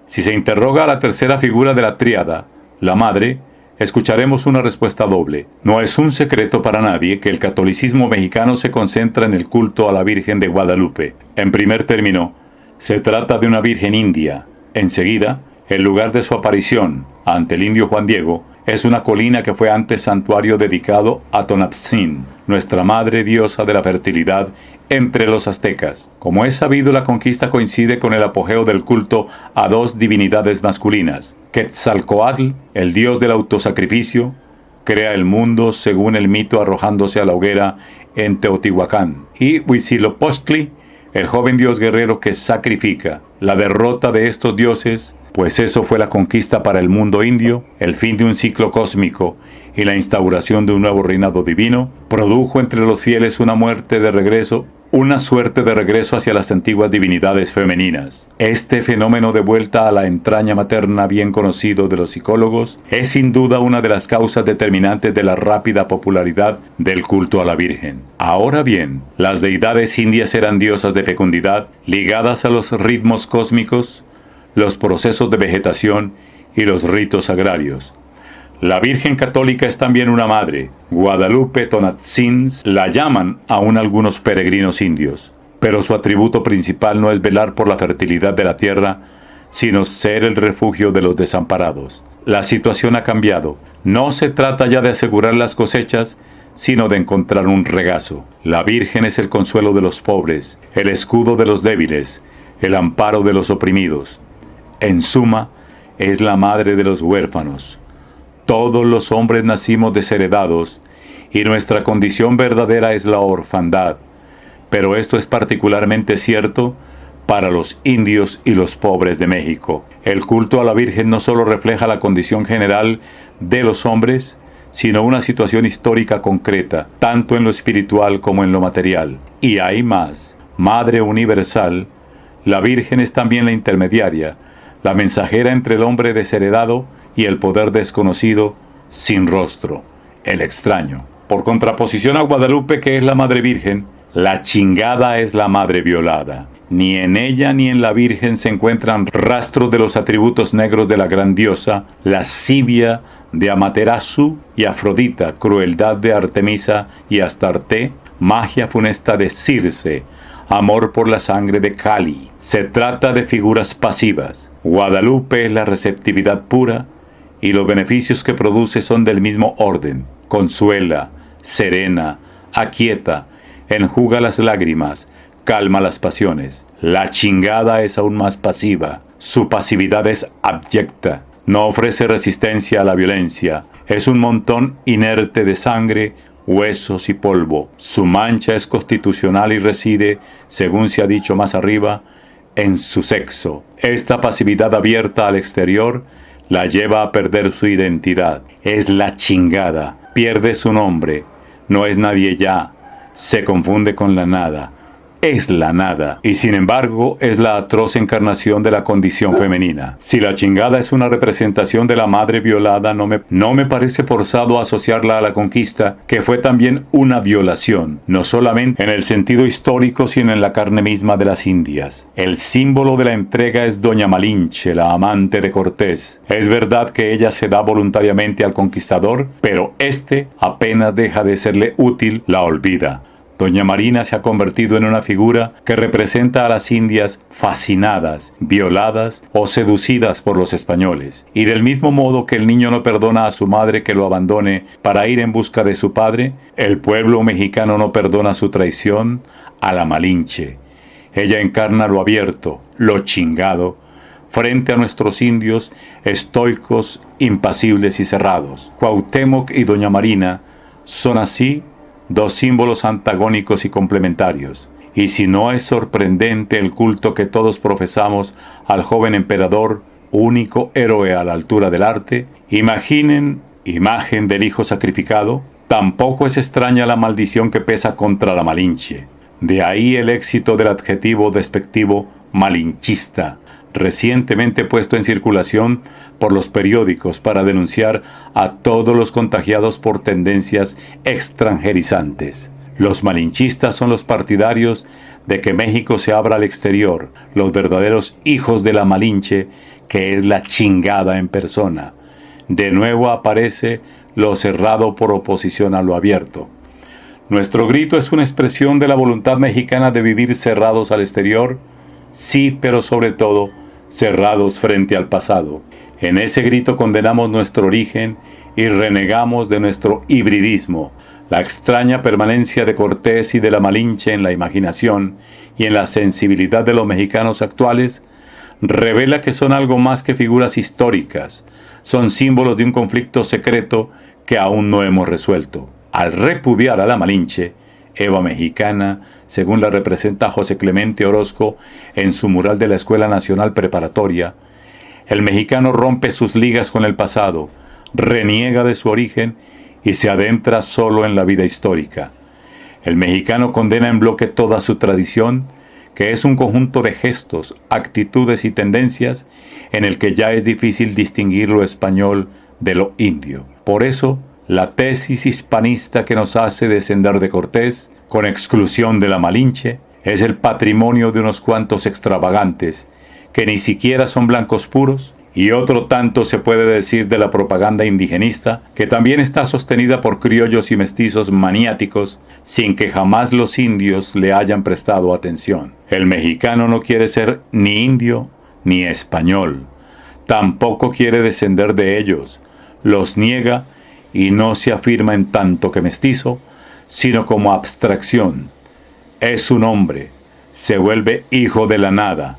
Si se interroga a la tercera figura de la tríada, la madre, escucharemos una respuesta doble. No es un secreto para nadie que el catolicismo mexicano se concentra en el culto a la Virgen de Guadalupe. En primer término, se trata de una virgen india. Enseguida, el lugar de su aparición ante el indio Juan Diego es una colina que fue antes santuario dedicado a Tonantzin, nuestra madre diosa de la fertilidad entre los aztecas. Como es sabido, la conquista coincide con el apogeo del culto a dos divinidades masculinas. Quetzalcóatl, el dios del autosacrificio, crea el mundo según el mito arrojándose a la hoguera en Teotihuacán. Y Huitzilopochtli, el joven dios guerrero que sacrifica. La derrota de estos dioses, pues eso fue la conquista para el mundo indio, el fin de un ciclo cósmico y la instauración de un nuevo reinado divino, produjo entre los fieles una suerte de regreso hacia las antiguas divinidades femeninas. Este fenómeno de vuelta a la entraña materna, bien conocido de los psicólogos, es sin duda una de las causas determinantes de la rápida popularidad del culto a la Virgen. Ahora bien, las deidades indias eran diosas de fecundidad, ligadas a los ritmos cósmicos, los procesos de vegetación y los ritos agrarios. La Virgen Católica es también una madre. Guadalupe Tonantzin la llaman aún algunos peregrinos indios, pero su atributo principal no es velar por la fertilidad de la tierra, sino ser el refugio de los desamparados. La situación ha cambiado. No se trata ya de asegurar las cosechas, sino de encontrar un regazo. La Virgen es el consuelo de los pobres, el escudo de los débiles, el amparo de los oprimidos. En suma, es la madre de los huérfanos. Todos los hombres nacimos desheredados y nuestra condición verdadera es la orfandad, pero esto es particularmente cierto para los indios y los pobres de México. El culto a la Virgen no solo refleja la condición general de los hombres, sino una situación histórica concreta, tanto en lo espiritual como en lo material. Y hay más. Madre universal, la Virgen es también la intermediaria, la mensajera entre el hombre desheredado y el poder desconocido, sin rostro, el extraño. Por contraposición a Guadalupe, que es la Madre Virgen, la chingada es la Madre Violada. Ni en ella ni en la Virgen se encuentran rastros de los atributos negros de la gran diosa, lascivia de Amaterasu y Afrodita, crueldad de Artemisa y Astarte, magia funesta de Circe, amor por la sangre de Kali. Se trata de figuras pasivas. Guadalupe es la receptividad pura y los beneficios que produce son del mismo orden. Consuela, serena, aquieta, enjuga las lágrimas, calma las pasiones. La chingada es aún más pasiva. Su pasividad es abyecta. No ofrece resistencia a la violencia. Es un montón inerte de sangre, huesos y polvo. Su mancha es constitucional y reside, según se ha dicho más arriba, en su sexo. Esta pasividad abierta al exterior la lleva a perder su identidad. Es la chingada. Pierde su nombre. No es nadie ya. Se confunde con la nada. Es la nada, y sin embargo es la atroz encarnación de la condición femenina. Si la chingada es una representación de la madre violada, no me parece forzado asociarla a la conquista, que fue también una violación, no solamente en el sentido histórico, sino en la carne misma de las Indias. El símbolo de la entrega es Doña Malinche, la amante de Cortés. Es verdad que ella se da voluntariamente al conquistador, pero éste apenas deja de serle útil, la olvida. Doña Marina se ha convertido en una figura que representa a las indias fascinadas, violadas o seducidas por los españoles. Y del mismo modo que el niño no perdona a su madre que lo abandone para ir en busca de su padre, el pueblo mexicano no perdona su traición a la Malinche. Ella encarna lo abierto, lo chingado, frente a nuestros indios estoicos, impasibles y cerrados. Cuauhtémoc y Doña Marina son así dos símbolos antagónicos y complementarios. Y si no es sorprendente el culto que todos profesamos al joven emperador, único héroe a la altura del arte, imaginen imagen del hijo sacrificado, tampoco es extraña la maldición que pesa contra la Malinche. De ahí el éxito del adjetivo despectivo malinchista, recientemente puesto en circulación por los periódicos para denunciar a todos los contagiados por tendencias extranjerizantes. Los malinchistas son los partidarios de que México se abra al exterior, los verdaderos hijos de la Malinche, que es la chingada en persona. De nuevo aparece lo cerrado por oposición a lo abierto. Nuestro grito es una expresión de la voluntad mexicana de vivir cerrados al exterior, sí, pero sobre todo cerrados frente al pasado. En ese grito condenamos nuestro origen y renegamos de nuestro hibridismo. La extraña permanencia de Cortés y de la Malinche en la imaginación y en la sensibilidad de los mexicanos actuales revela que son algo más que figuras históricas. Son símbolos de un conflicto secreto que aún no hemos resuelto. Al repudiar a la Malinche, Eva mexicana, según la representa José Clemente Orozco en su mural de la Escuela Nacional Preparatoria, el mexicano rompe sus ligas con el pasado, reniega de su origen y se adentra solo en la vida histórica. El mexicano condena en bloque toda su tradición, que es un conjunto de gestos, actitudes y tendencias en el que ya es difícil distinguir lo español de lo indio. Por eso, la tesis hispanista que nos hace descender de Cortés, con exclusión de la Malinche, es el patrimonio de unos cuantos extravagantes, que ni siquiera son blancos puros, y otro tanto se puede decir de la propaganda indigenista, que también está sostenida por criollos y mestizos maniáticos, sin que jamás los indios le hayan prestado atención. El mexicano no quiere ser ni indio ni español, tampoco quiere descender de ellos, los niega y no se afirma en tanto que mestizo, sino como abstracción. Es un hombre, se vuelve hijo de la nada,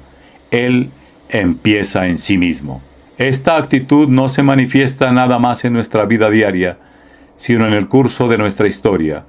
él empieza en sí mismo. Esta actitud no se manifiesta nada más en nuestra vida diaria, sino en el curso de nuestra historia,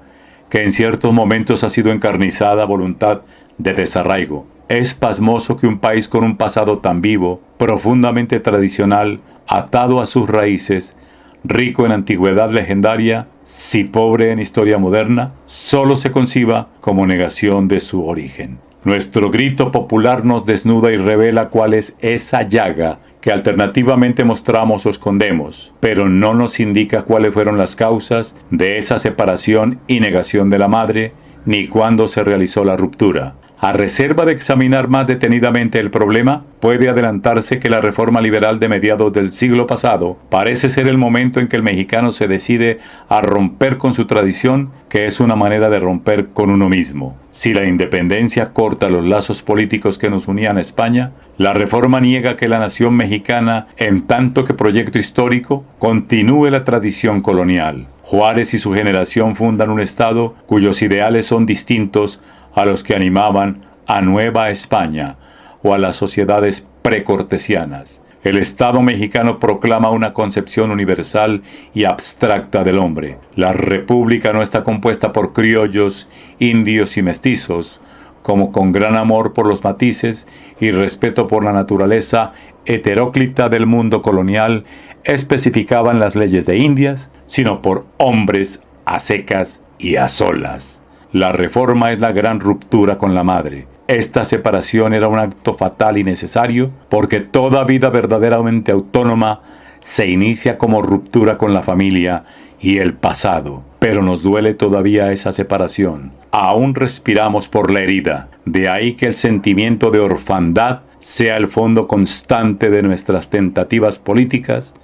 que en ciertos momentos ha sido encarnizada voluntad de desarraigo. Es pasmoso que un país con un pasado tan vivo, profundamente tradicional, atado a sus raíces, rico en antigüedad legendaria, si pobre en historia moderna, solo se conciba como negación de su origen. Nuestro grito popular nos desnuda y revela cuál es esa llaga que alternativamente mostramos o escondemos, pero no nos indica cuáles fueron las causas de esa separación y negación de la madre, ni cuándo se realizó la ruptura. A reserva de examinar más detenidamente el problema, puede adelantarse que la reforma liberal de mediados del siglo pasado parece ser el momento en que el mexicano se decide a romper con su tradición, que es una manera de romper con uno mismo. Si la independencia corta los lazos políticos que nos unían a España, la reforma niega que la nación mexicana, en tanto que proyecto histórico, continúe la tradición colonial. Juárez y su generación fundan un Estado cuyos ideales son distintos a los que animaban a Nueva España o a las sociedades precortesianas. El Estado mexicano proclama una concepción universal y abstracta del hombre. La república no está compuesta por criollos, indios y mestizos, como con gran amor por los matices y respeto por la naturaleza heteróclita del mundo colonial especificaban las leyes de Indias, sino por hombres a secas y a solas. La reforma es la gran ruptura con la madre. Esta separación era un acto fatal y necesario porque toda vida verdaderamente autónoma se inicia como ruptura con la familia y el pasado. Pero nos duele todavía esa separación. Aún respiramos por la herida. De ahí que el sentimiento de orfandad sea el fondo constante de nuestras tentativas políticas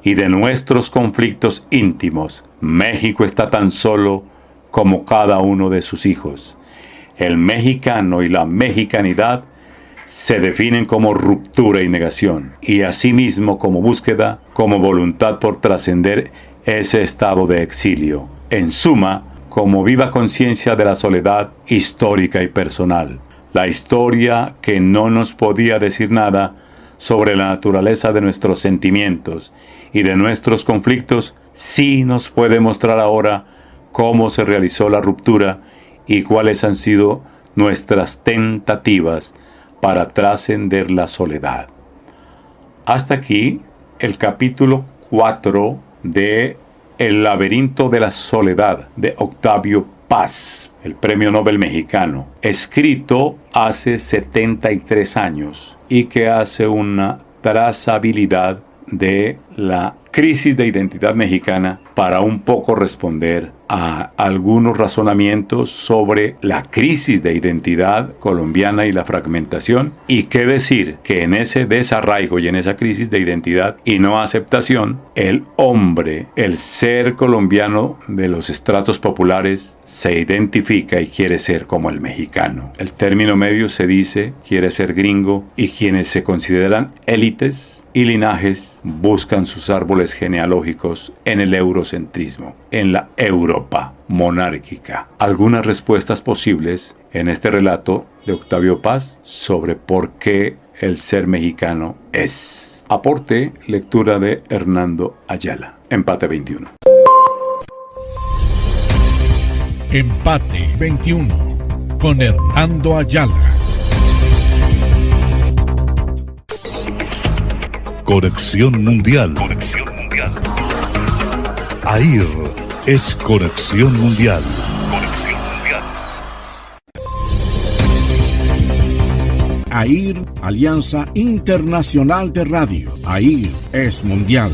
y de nuestros conflictos íntimos. México está tan solo como cada uno de sus hijos. El mexicano y la mexicanidad se definen como ruptura y negación, y asimismo como búsqueda, como voluntad por trascender ese estado de exilio. En suma, como viva conciencia de la soledad histórica y personal. La historia que no nos podía decir nada sobre la naturaleza de nuestros sentimientos y de nuestros conflictos, sí nos puede mostrar ahora cómo se realizó la ruptura y cuáles han sido nuestras tentativas para trascender la soledad. Hasta aquí el capítulo 4 de El laberinto de la soledad de Octavio Paz, el premio Nobel mexicano, escrito hace 73 años y que hace una trazabilidad de la crisis de identidad mexicana para un poco responder a algunos razonamientos sobre la crisis de identidad colombiana y la fragmentación, y qué decir que en ese desarraigo y en esa crisis de identidad y no aceptación, el hombre, el ser colombiano de los estratos populares se identifica y quiere ser como el mexicano. El término medio se dice quiere ser gringo, y quienes se consideran élites y linajes buscan sus árboles genealógicos en el eurocentrismo, en la Europa monárquica. Algunas respuestas posibles en este relato de Octavio Paz sobre por qué el ser mexicano es. Aporte, lectura de Hernando Ayala. Empate 21. Empate 21 con Hernando Ayala. Conexión Mundial. AIR es Conexión Mundial. AIR, Alianza Internacional de Radio. AIR es mundial.